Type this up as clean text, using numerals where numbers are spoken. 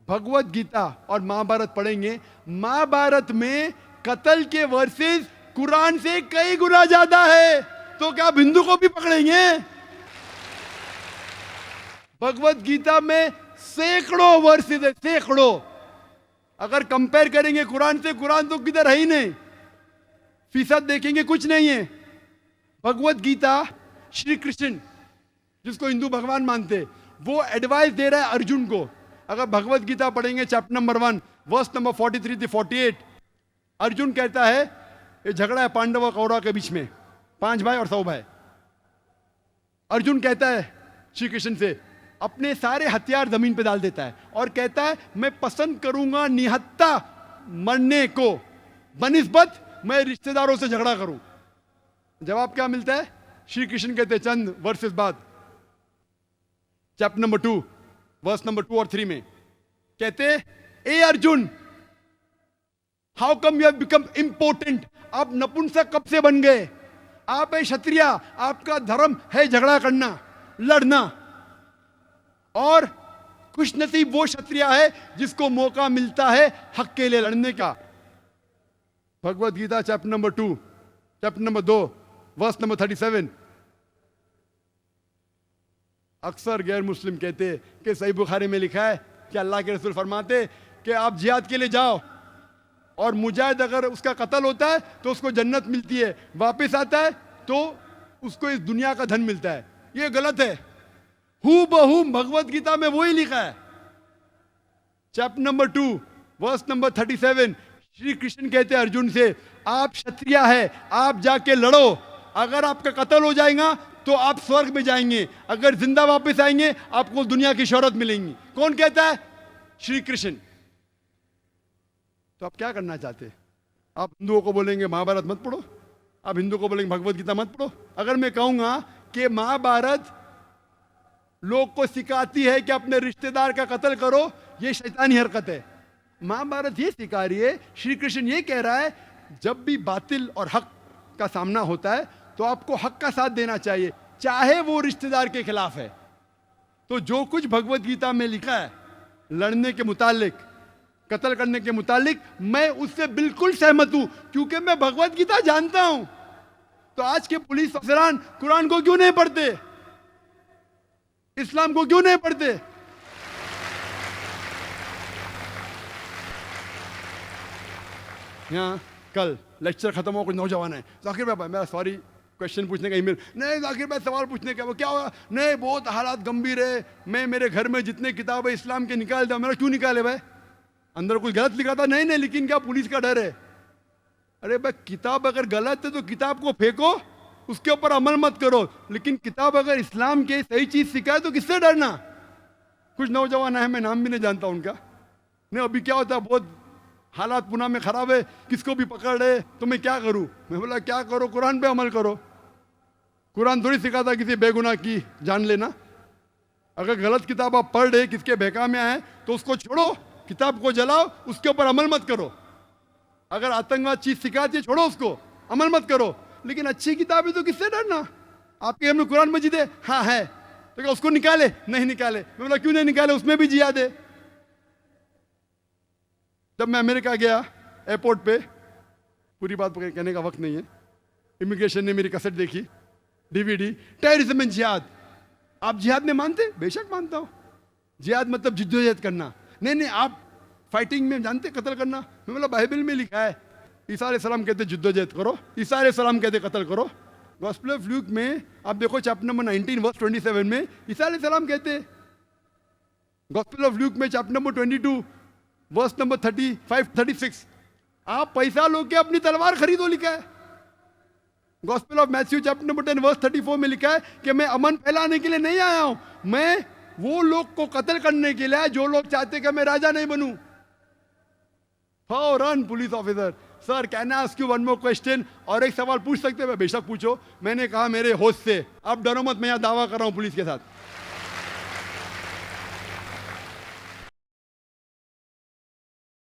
भगवत गीता और महाभारत पढ़ेंगे, महाभारत में कत्ल के वर्सेस कुरान से कई गुना ज्यादा है। तो क्या आप हिंदू को भी पकड़ेंगे? भगवत गीता में सैकड़ों वर्सेस है, सैकड़ों। अगर कंपेयर करेंगे कुरान से, कुरान तो किधर है ही नहीं, फीसद देखेंगे कुछ नहीं है। भगवत गीता श्री कृष्ण, जिसको हिंदू भगवान मानते, वो एडवाइस दे रहा है अर्जुन को। अगर भगवत गीता पढ़ेंगे चैप्टर नंबर 1 वर्स नंबर 43 से 48, अर्जुन कहता है ये झगड़ा है पांडव और कौरव के बीच में, 5 भाई और 100 भाई। अर्जुन कहता है श्री कृष्ण से, अपने सारे हथियार जमीन पे डाल देता है और कहता है मैं पसंद करूंगा निहत्ता मरने को बनिस्बत मैं रिश्तेदारों से झगड़ा करूं। जवाब क्या मिलता है? श्री कृष्ण कहते चंद वर्सेस बाद, चैप्टर नंबर 2 वर्स नंबर 2 और 3 में कहते, ए Arjun, how come you have become impotent? आप नपुंसक कब से बन गए? आप है क्षत्रिय, आपका धर्म है झगड़ा करना, लड़ना। और खुशनसीब वो क्षत्रिय है जिसको मौका मिलता है हक के लिए लड़ने का। Bhagavad Gita chapter number 2 chapter number 2 verse number 37। अक्सर गैर मुस्लिम कहते कि सही बुखारी में लिखा है कि अल्लाह के रसूल फरमाते कि आप जिहाद के लिए जाओ और मुजाहिद अगर उसका कत्ल होता है तो उसको जन्नत मिलती है, वापस आता है तो उसको इस दुनिया का धन मिलता है। ये गलत है। हूबहू भगवत गीता में वही लिखा है। Chapter number 2 verse number 37, Shri Krishna कहते हैं अर्जुन से, आप क्षत्रिय है, आप जाके लड़ो। अगर आपका कत्ल हो जाएगा तो आप स्वर्ग में जाएंगे, अगर जिंदा वापस आएंगे आपको दुनिया की शोहरत मिलेंगी। कौन कहता है? श्री कृष्ण। तो आप क्या करना चाहते? आप हिंदुओं को बोलेंगे महाभारत मत पढ़ो, आप हिंदुओं को बोलेंगे भगवत गीता मत पढ़ो। अगर मैं कहूंगा कि महाभारत लोग को सिखाती है कि अपने रिश्तेदार का कत्ल करो, ये शैतानी हरकत है। महाभारत ये सिखा रही है, श्री कृष्ण ये कह रहा है, जब भी बातिल और हक का सामना होता है तो आपको हक का साथ देना चाहिए, चाहे वो रिश्तेदार के खिलाफ है। तो जो कुछ भगवत गीता में लिखा है लड़ने के मुतालिक, कत्ल करने के मुतालिक, मैं उससे बिल्कुल सहमत हूं, क्योंकि मैं भगवत गीता जानता हूं। तो आज के पुलिस अफसरान कुरान को क्यों नहीं पढ़ते? इस्लाम को क्यों नहीं पढ़ते? यहाँ कल लेक्चर खत्म हो, कुछ नौजवान है, जाकिर भाई मेरा सॉरी क्वेश्चन पूछने का ईमेल, नहीं जाकिर भाई सवाल पूछने का, वो क्या हुआ? नहीं बहुत हालात गंभीर है, मैं मेरे घर में जितने किताब है इस्लाम के निकाल दूं। मेरा क्यों निकाले भाई? अंदर कुछ गलत लिखा था? नहीं नहीं, लेकिन क्या पुलिस का डर है? अरे भाई किताब अगर गलत है तो किताब को फेंको, उसके ऊपर अमल मत करो, लेकिन किताब अगर इस्लाम के सही चीज सिखाए तो किससे डरना? कुछ नौजवान है, मैं नाम भी नहीं जानता उनका, नहीं अभी क्या होता है, बहुत हालात पुणे में खराब है, किसको भी पकड़ रहे, तो मैं क्या करूं? मैं बोला क्या करो, कुरान पे अमल करो। कुरान थोड़ी सिखाता किसी बेगुनाह की जान लेना। अगर गलत किताब आप पढ़ रहे, किसके बहका में आए, तो उसको छोड़ो, किताब को जलाओ, उसके ऊपर अमल मत करो। अगर आतंकवाद चीज सिखाती है, छोड़ो उसको, अमल मत करो। लेकिन अच्छी किताब है तो किससे डरना? आपके घर में कुरान मजीद है? हाँ है, तो क्या उसको निकाले? नहीं निकाले। मैं बोला क्यों नहीं निकाले? उसमें भी जिहाद है। जब मैं अमेरिका गया एयरपोर्ट पे, पूरी बात कहने का वक्त नहीं है, इमिग्रेशन ने मेरी कैसेट देखी, डीवीडी, टेररिज्म एंड जिहाद। आप जिहाद में मानते? बेशक मानता हूं। जिहाद मतलब जिद्दोजहद करना। नहीं नहीं, आप फाइटिंग में जानते कत्ल करना? मैं बोला बाइबल में लिखा है, ईसा अलैहिस्सलाम कहते जिद्दोजहद करो, ईसा अलैहिस्सलाम कहते कत्ल करो। गॉस्पेल ऑफ ल्यूक में आप देखो चैप्टर नंबर 19 वर्स 27 में ईसा अलैहिस्सलाम कहते। गॉस्पेल ऑफ ल्यूक में चैप्टर नंबर 22 वर्स नंबर 35-36, आप पैसा लो के अपनी तलवार खरीदो, लिखा है। Gospel of Matthew chapter number 10 verse 34 में लिखा है कि मैं अमन फैलाने के लिए नहीं आया हूं, मैं वो लोग को कत्ल करने के लिए जो लोग चाहते कि मैं राजा नहीं बनूं। फौरन police officer, sir can I ask you one more question? और एक सवाल पूछ सकते हैं? बेशक पूछो। मैंने कहा मेरे होश से, अब डरो मत, मैं यहां दावा कर रहा हूं पुलिस के साथ।